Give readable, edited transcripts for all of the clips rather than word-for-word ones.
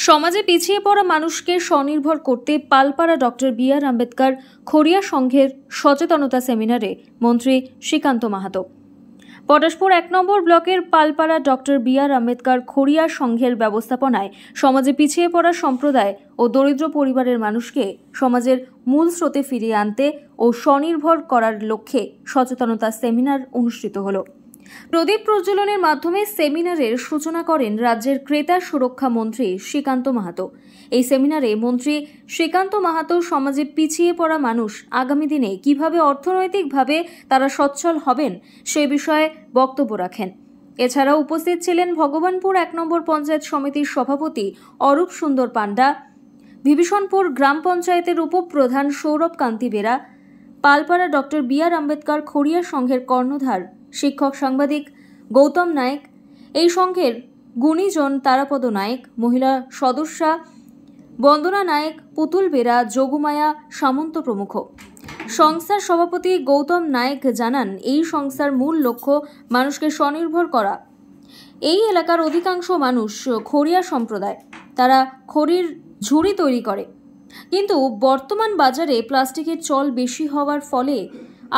সমাজে পিছিয়ে পড়া মানুষকে স্বনির্ভর করতে পালপাড়া ডক্টর বি আর আম্বেদকর খড়িয়া সংঘের সচেতনতা সেমিনারে মন্ত্রী শ্রীকান্ত মাহাতো। পটাশপুর ১ নম্বর ব্লকের পালপাড়া ডক্টর বি আর আম্বেদকর খড়িয়া সংঘের ব্যবস্থাপনায় সমাজে পিছিয়ে পড়া সম্প্রদায় ও দরিদ্র পরিবারের মানুষকে সমাজের মূল স্রোতে ফিরিয়ে আনতে ও স্বনির্ভর করার লক্ষ্যে সচেতনতা সেমিনার অনুষ্ঠিত হলো। প্রদীপ প্রজ্বলনের মাধ্যমে সেমিনারের সূচনা করেন রাজ্যের ক্রেতা সুরক্ষা মন্ত্রী শ্রীকান্ত মাহাতো। এই সেমিনারে মন্ত্রী শ্রীকান্ত মাহাতো সমাজে পিছিয়ে পড়া মানুষ আগামী দিনে কিভাবে অর্থনৈতিকভাবে তারা সচ্ছল হবেন সে বিষয়ে বক্তব্য রাখেন। এছাড়াও উপস্থিত ছিলেন ভগবানপুর ১ নম্বর পঞ্চায়েত সমিতির সভাপতি অরূপ সুন্দর পান্ডা, বিভীষণপুর গ্রাম পঞ্চায়েতের উপপ্রধান সৌরভ কান্তি বেরা, পালপাড়া ডক্টর বি আর আম্বেদকর খড়িয়া সংঘের কর্ণধার শিক্ষক সাংবাদিক গৌতম নায়েক, এই সংঘের গুণীজন তারাপদ নায়েক, মহিলা সদস্যা বন্দনা নায়েক, পুতুল বেরা, যোগুমায়া সামন্ত প্রমুখ। সংস্থার সভাপতি গৌতম নায়েক জানান, এই সংস্থার মূল লক্ষ্য মানুষকে স্বনির্ভর করা। এই এলাকার অধিকাংশ মানুষ খড়িয়া সম্প্রদায়, তারা খড়ির ঝুড়ি তৈরি করে, কিন্তু বর্তমান বাজারে প্লাস্টিকের চল বেশি হওয়ার ফলে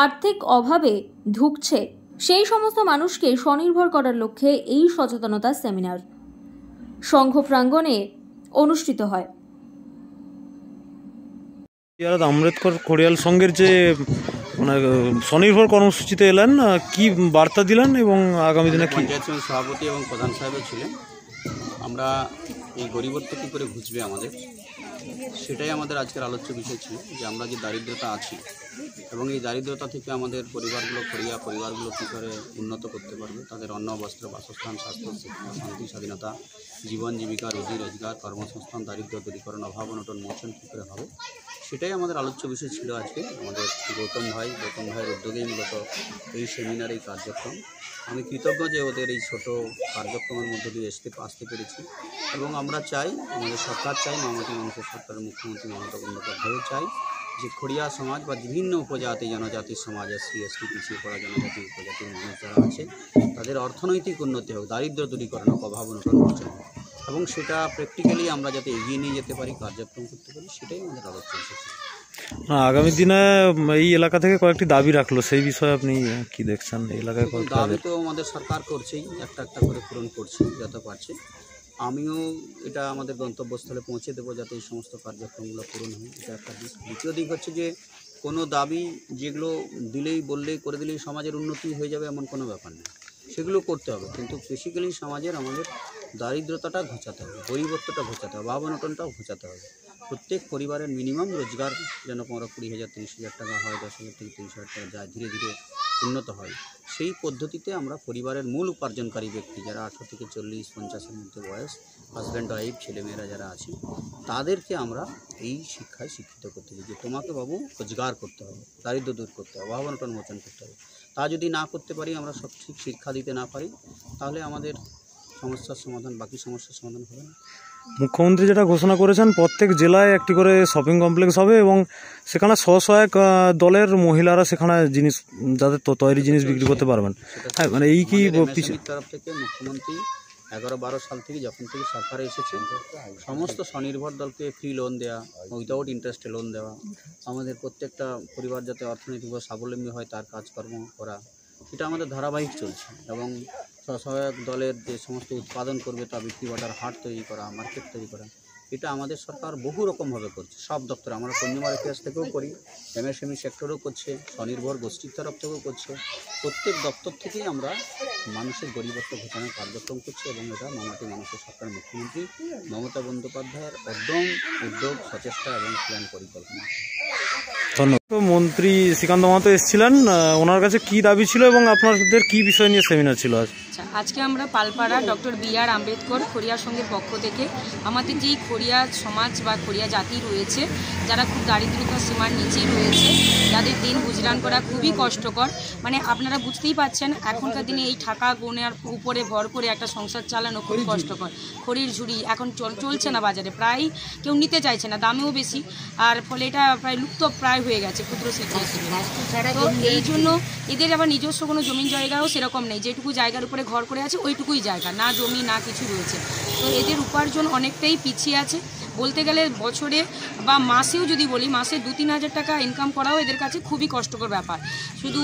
আর্থিক অভাবে ঢুকছে। সেই সমস্ত মানুষকে স্বনির্ভর করার লক্ষ্যে এই সচেতনতা সেমিনার সংঘ প্রাঙ্গণে অনুষ্ঠিত হয়। আম্বেদকর খড়িয়াল সংঘের যে স্বনির্ভর কর্মসূচিতে এলেন, কি বার্তা দিলেন এবং আগামী দিনে কি? পঞ্চায়েত সমিতির সভাপতি এবং প্রধান সাহেবও ছিলেন। আমরা এই গরিবত্ব কী করে ঘুচবে আমাদের, সেটাই আমাদের আজকের আলোচ্য বিষয় ছিল, যে আমরা যে দারিদ্রতা আছি এবং এই দারিদ্রতা থেকে আমাদের পরিবারগুলো, খড়িয়া পরিবারগুলো কী করে উন্নত করতে পারবে, তাদের অন্ন, বস্ত্র, বাসস্থান, স্বাস্থ্য, শিক্ষা, শান্তি, স্বাধীনতা, জীবন জীবিকা, রুজি রোজগার, কর্মসংস্থান, দারিদ্র দূরীকরণ, অভাব অনটন মোচন কী করে হবে, সেটাই আমাদের আলোচ্য বিষয় ছিল আজকে। আমাদের গৌতম ভাইয়ের উদ্যোগেই মূলত এই সেমিনার, এই কার্যক্রম। আমি কৃতজ্ঞ যে ওদের এই ছোট কার্যক্রমের মধ্য দিয়ে আসতে পেরেছি, এবং আমরা চাই, আমাদের সরকার চাই, মামাটি মানুষের সরকারের মুখ্যমন্ত্রী মমতা বন্দ্যোপাধ্যায়ও চাই যে খড়িয়া সমাজ বা বিভিন্ন উপজাতি জনজাতির সমাজ, এসসি এসটি, পিছিয়ে পড়া জনজাতি উপজাতির মানুষ যারা আছে, তাদের অর্থনৈতিক উন্নতি হোক, দারিদ্র দূরীকরণ হোক, অভাব অনটন মোচন হোক, এবং সেটা প্র্যাকটিক্যালি আমরা যাতে এগিয়ে নিয়ে যেতে পারি, কার্যক্রম করতে পারি, সেটাই আমাদের আলোচনা এসেছে। আগামী দিনে এই এলাকা থেকে কয়েকটি দাবি রাখলো, সেই বিষয়ে আপনি কি দেখছেন? এই এলাকায় দাবি তো আমাদের সরকার করছেই, একটা করে পূরণ করছে যত পারছে। আমিও এটা আমাদের গন্তব্যস্থলে পৌঁছে দেবো যাতে এই সমস্ত কার্যক্রমগুলো পূরণ হয়, এটা একটা দিক। দ্বিতীয় দিক হচ্ছে যে কোনো দাবি যেগুলো বললেই করে দিলেই সমাজের উন্নতি হয়ে যাবে এমন কোনো ব্যাপার নেই, সেগুলো করতে হবে, কিন্তু বেসিক্যালি আমাদের দারিদ্রতাটা ঘোচাতে হবে, গরিবত্বটা ঘোচাতে হবে, অভাব অনটনটাও ঘোচাতে হবে। প্রত্যেক পরিবারের মিনিমাম রোজগার যেন 15-20,000 30,000 টাকা হয়, 10,000 থেকে 30,000 টাকা যায়, ধীরে ধীরে উন্নত হয়। সেই পদ্ধতিতে আমরা পরিবারের মূল উপার্জনকারী ব্যক্তি যারা 18 থেকে 40-50-এর মধ্যে বয়স, হাজব্যান্ড ওয়াইফ, ছেলেমেয়েরা যারা আছে, তাদেরকে আমরা এই শিক্ষায় শিক্ষিত করতে চাই যে তোমাকে বাবু রোজগার করতে হবে, দারিদ্র দূর করতে হবে, অভাব অনটন মোচন করতে হবে। তা যদি না করতে পারি, আমরা সব ঠিক শিক্ষা দিতে না পারি, তাহলে আমাদের বাকি সমস্যার সমাধান হবে না। মুখ্যমন্ত্রী যেটা ঘোষণা করেছেন, প্রত্যেক জেলায় একটি করে শপিং কমপ্লেক্স হবে এবং সেখানে স্বসহায়ক দলের মহিলারা সেখানে জিনিস, যাদের তৈরি জিনিস বিক্রি করতে পারবেন। হ্যাঁ, মানে এই কি তরফ থেকে মুখ্যমন্ত্রী 11-12 সাল থেকে যখন থেকে সরকারে এসেছে, সমস্ত স্বনির্ভর দলকে ফ্রি লোন দেওয়া, উইদাউট ইন্টারেস্টে লোন দেওয়া, আমাদের প্রত্যেকটা পরিবার যাতে অর্থনৈতিকভাবে স্বাবলম্বী হয় তার কাজকর্ম করা, এটা আমাদের ধারাবাহিক চলছে। এবং স্বসহায়ক দলের যে সমস্ত উৎপাদন করবে তা বিক্রি বাটার হাট তৈরি করা, মার্কেট তৈরি করা, এটা আমাদের সরকার বহু রকমভাবে করছে। সব দপ্তরে, আমরা কনজিউমার অ্যাফেয়ার্স থেকেও করি, এমএসএমই সেক্টরও করছে, স্বনির্ভর গোষ্ঠীর তরফ থেকেও করছে। প্রত্যেক দপ্তর থেকেই আমরা মানুষের গরিবত্ব ঘটানোর কার্যক্রম করছি, এবং এটা মামাটি মানুষের সরকারের মুখ্যমন্ত্রী মমতা বন্দ্যোপাধ্যায়ের উদ্যম, উদ্যোগ, সচেষ্টা এবং প্ল্যান পরিকল্পনা। ধন্যবাদ। মন্ত্রী শ্রীকান্ত মাহাতো এসেছিলেন, ওনার কাছে কি দাবি ছিল এবং আপনাদের কি বিষয় নিয়ে সেমিনার ছিল? আজকে আমরা পালপাড়া ডক্টর বি আর আম্বেদকর খড়িয়া সংঘের পক্ষ থেকে আমাদের যেই খড়িয়া সমাজ বা খড়িয়া জাতি রয়েছে, যারা খুব দারিদ্রতার সীমার নিচেই রয়েছে, যাদের দিন গুজরান করা খুবই কষ্টকর, মানে আপনারা বুঝতেই পারছেন এখনকার দিনে এই টাকা গোনার উপরে ভর করে একটা সংসার চালানো খুবই কষ্টকর। খড়ির ঝুড়ি এখন চলছে না বাজারে, প্রায় কেউ নিতে চাইছে না, দামেও বেশি, আর ফলে এটা প্রায় লুপ্ত প্রায় হয়ে গেছে। রয়েছে ক্ষুদ্র শিল্প হিসেবে। তো এই জন্য এদের আবার নিজস্ব কোনো জমি জায়গাও সেরকম নেই, যেটুকু জায়গার উপরে ঘর করে আছে ওইটুকুই জায়গা, না জমি না কিছু রয়েছে। তো এদের উপার্জন অনেকটাই পিছিয়ে আছে বলতে গেলে। বছরে বা মাসেও যদি বলি, মাসে 2-3 হাজার টাকা ইনকাম করাও এদের কাছে খুবই কষ্টকর ব্যাপার। শুধু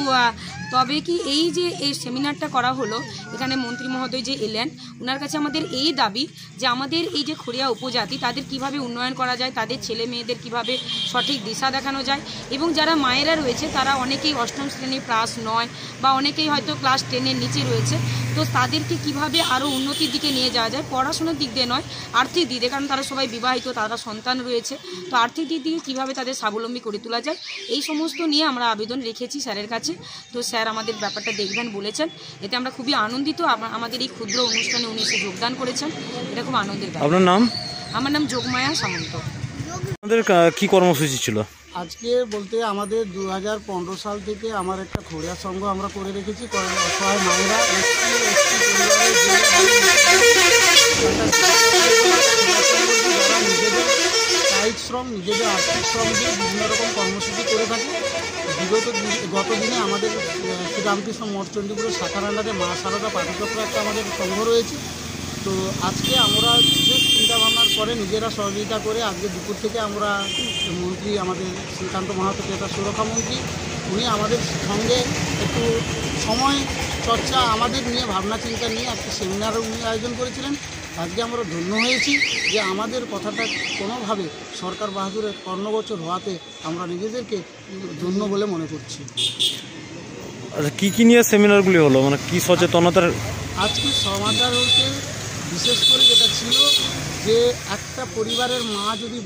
তবে কি এই যে এই সেমিনারটা করা হলো, এখানে মন্ত্রী মহোদয় যে এলেন, ওনার কাছে আমাদের এই দাবি যে আমাদের এই যে খড়িয়া উপজাতি তাদের কিভাবে উন্নয়ন করা যায়, তাদের ছেলে মেয়েদের কিভাবে সঠিক দিশা দেখানো যায়, এবং যারা মায়েরা রয়েছে তারা অনেকেই 8ম শ্রেণী ক্লাস 9 বা অনেকেই হয়তো ক্লাস 10-এর নিচে রয়েছে, তো তাদেরকে কিভাবে আরও উন্নতির দিকে নিয়ে যাওয়া যায়, পড়াশোনার দিক দিয়ে নয় আর্থিক দিক দিয়ে, কারণ তারা সবাই বিবাহিত, তারা সন্তান রয়েছে, তো আর্থিক দিক দিয়ে কীভাবে তাদের স্বাবলম্বী করে তোলা যায় এই সমস্ত নিয়ে আমরা আবেদন রেখেছি স্যারের কাছে। তো স্যার আমাদের ব্যাপারটা দেখবেন বলেছেন, এতে আমরা খুবই আনন্দিত। আমাদের এই ক্ষুদ্র অনুষ্ঠানে উনি এসে যোগদান করেছেন, এটা খুব আনন্দের ব্যাপার। আপনার নাম? আমার নাম যোগমায়া সামন্ত। আমাদের কি কর্মসূচি ছিল আজকে? বলতে আমাদের 2015 সাল থেকে আমার একটা খড়িয়া সংঘ আমরা করে রেখেছি। অসহায় মায়েরা যারা নিজেদের কায়িক শ্রম, নিজেদের আর্থিক শ্রম দিয়ে বিভিন্ন রকম কর্মসূচি করে থাকে। গত দিনে আমাদের শ্রীরামকৃষ্ণ মঠ চণ্ডীপুরের শাখার আন্ডারে মা সারদা পাঠচক্র একটা আমাদের সংঘ রয়েছে। তো আজকে আমরা বিশেষ চিন্তাভাবনার পরে নিজেরা সহযোগিতা করে আজকে দুপুর থেকে আমরা মন্ত্রী আমাদের শ্রীকান্ত মাহাতো ক্রেতা সুরক্ষা মন্ত্রী, উনি আমাদের সঙ্গে একটু সময় চর্চা আমাদের নিয়ে ভাবনা চিন্তা নিয়ে একটা সেমিনারও উনি আয়োজন করেছিলেন। আজকে আমরা ধন্য হয়েছি যে আমাদের কথাটা কোনোভাবে সরকার বাহাদুরের কর্ণগোচর হওয়াতে আমরা নিজেদেরকে ধন্য বলে মনে করছি। আচ্ছা, কি নিয়ে সেমিনারগুলি হলো, মানে কি সচেতনতার? আজকে সমাচার হচ্ছে বিশেষ করে যেটা ছিল যে একটা পরিবারের মা যদি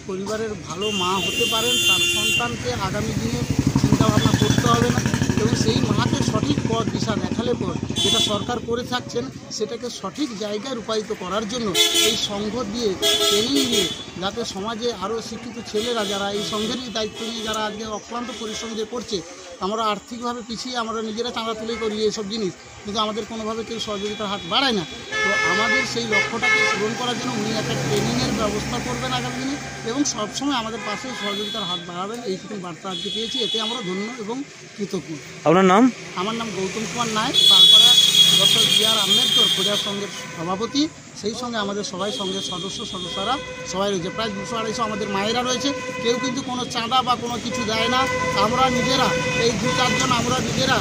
পরিবারের ভালো মা হতে পারেন, তার সন্তানকে আগামী দিনে চিন্তাভাবনা করতে হবে না, এবং সেই মাকে সঠিক পথ দিশা দেখালে পর যেটা সরকার করে থাকছেন সেটাকে সঠিক জায়গায় রূপায়িত করার জন্য এই সংঘ দিয়ে ট্রেনিং দিয়ে, যাতে সমাজে আরও শিক্ষিত ছেলেরা যারা এই সংঘেরই দায়িত্ব নিয়ে যারা আজকে অক্লান্ত পরিশ্রম যে করছে, আমরা আর্থিকভাবে পিছিয়ে আমরা নিজেরা চাঁদা তুলে করি এইসব জিনিস, কিন্তু আমাদের কোনোভাবে কেউ সহযোগিতার হাত বাড়ায় না। তো আমাদের সেই লক্ষ্যটাকে পূরণ করার জন্য উনি একটা ট্রেনিংয়ের ব্যবস্থা করবেন আগামী দিনে, এবং সবসময় আমাদের পাশে সহযোগিতার হাত বাড়াবেন, এইটুকু বার্তা আজকে পেয়েছি। এতে আমরা ধন্য এবং কৃতজ্ঞ। আপনার নাম? আমার নাম গৌতম কুমার নায়ক, পালপাড়া ডক্টর বি.আর. আম্বেদকর খড়িয়া সংঘের সভাপতি। সেই সঙ্গে আমাদের সবাই সঙ্গের সদস্যরা সবাই রয়েছে, প্রায় 200-250 আমাদের মায়েরা রয়েছে। কেউ কিন্তু কোনো চাঁদা বা কোনো কিছু দেয় না, আমরা নিজেরা এই 2-4 জন আমরা নিজেরা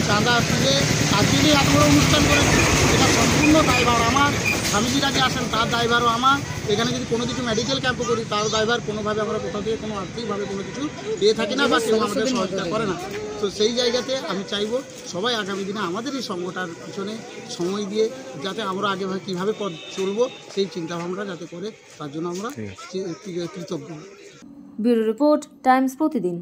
চাঁদা তুলে আজকে এত বড় অনুষ্ঠান করেছি। এটা সম্পূর্ণ দায়ভার আমার, স্বামীজিরা যে আসেন তার দায়ভারও আমার। এখানে যদি কোনো কিছু মেডিকেল ক্যাম্পও করি তার দায়ভার। কোনোভাবে আমরা কোথাও থেকে কোনো আর্থিকভাবে কোনো কিছু পেয়ে থাকি না বা কেউ আমাদের সহযোগিতা করে না। তো সেই জায়গাতে আমি চাইব সবাই আগামী দিনে আমাদের এই সংঘটার পিছনে সময় দিয়ে যাতে আমরা আগে কীভাবে পথ চলবো সেই চিন্তাভাবনা যাতে করে, তার জন্য আমরা কৃতজ্ঞ। ব্যুরো রিপোর্ট, টাইমস প্রতিদিন।